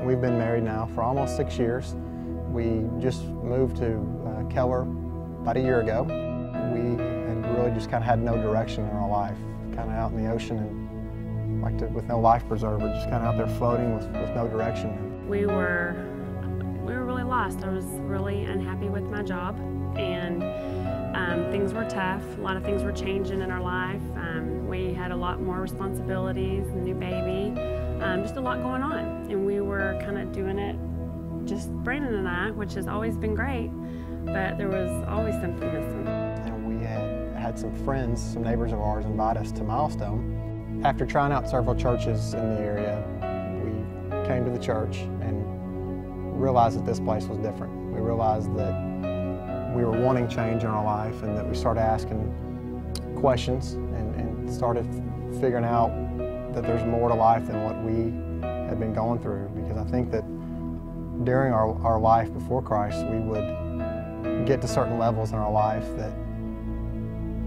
We've been married now for almost 6 years. We just moved to Keller about a year ago. We had really just kind of had no direction in our life, kind of out in the ocean and with no life preserver, just kind of out there floating with no direction. We were really lost. I was really unhappy with my job, and things were tough. A lot of things were changing in our life. We had a lot more responsibilities, a new baby, just a lot going on. And we were kind of doing it, just Brandon and I, which has always been great, but there was always something missing. And we had some friends, some neighbors of ours, invite us to Milestone. After trying out several churches in the area, we came to the church and realized that this place was different. We realized that we were wanting change in our life, and that we started asking questions and started figuring out that there's more to life than what we had been going through. Because I think that during our life before Christ, we would get to certain levels in our life that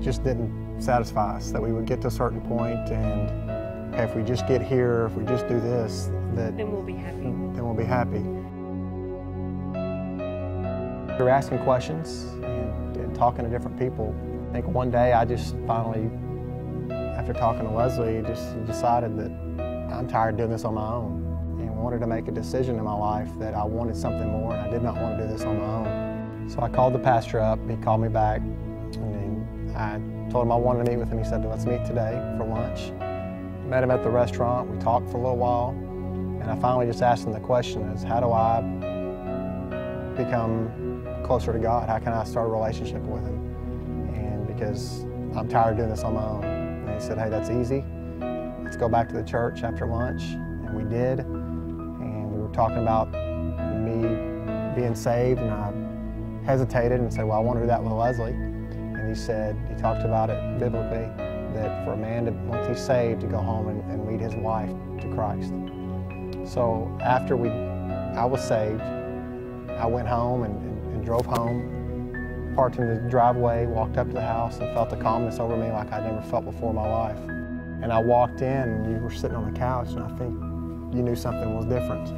just didn't satisfy us, that we would get to a certain point and if we just get here, if we just do this, then we'll be happy. Then we'll be happy. We were asking questions and talking to different people. I think one day I just finally, after talking to Leslie, just decided that I'm tired of doing this on my own, and wanted to make a decision in my life that I wanted something more, and I did not want to do this on my own. So I called the pastor up. He called me back, and I told him I wanted to meet with him. He said, let's meet today for lunch. Met him at the restaurant. We talked for a little while, and I finally just asked him the question is, how do I become closer to God? How can I start a relationship with Him? And because I'm tired of doing this on my own. And he said, hey, that's easy. Let's go back to the church after lunch. And we did. And we were talking about me being saved, and I hesitated and said, well, I want to do that with Leslie. And he talked about it biblically, that for a man, once he's saved, to go home and lead his wife to Christ. So after I was saved, I went home and drove home, parked in the driveway, walked up to the house, and felt the calmness over me like I'd never felt before in my life. And I walked in, and you were sitting on the couch, and I think you knew something was different.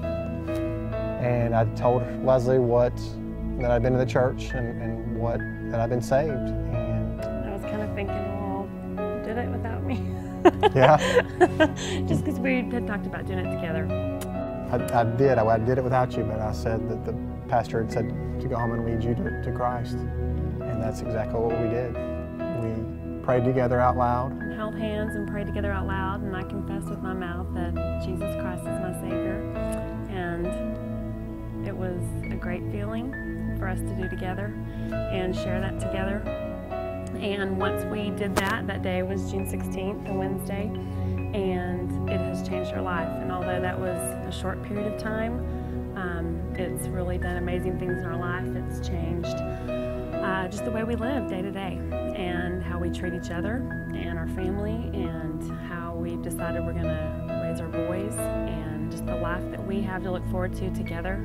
And I told Leslie that I'd been to the church and that I'd been saved. And I was kind of thinking, well, you did it without me. Yeah. Just because we had talked about doing it together. I did. I did it without you, but I said that the pastor had said to go home and lead you to Christ. And that's exactly what we did. We prayed together out loud. And held hands and prayed together out loud, and I confessed with my mouth that Jesus Christ is my Savior. And it was a great feeling for us to do together and share that together. And once we did that, that day was June 16th, a Wednesday, and it has changed our life. And although that was a short period of time, it's really done amazing things in our life. It's changed just the way we live day to day, and how we treat each other and our family, and how we've decided we're going to raise our boys, and just the life that we have to look forward to together.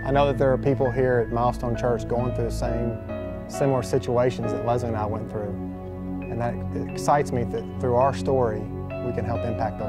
I know that there are people here at Milestone Church going through the similar situations that Leslie and I went through, and that excites me that through our story we can help impact those lives.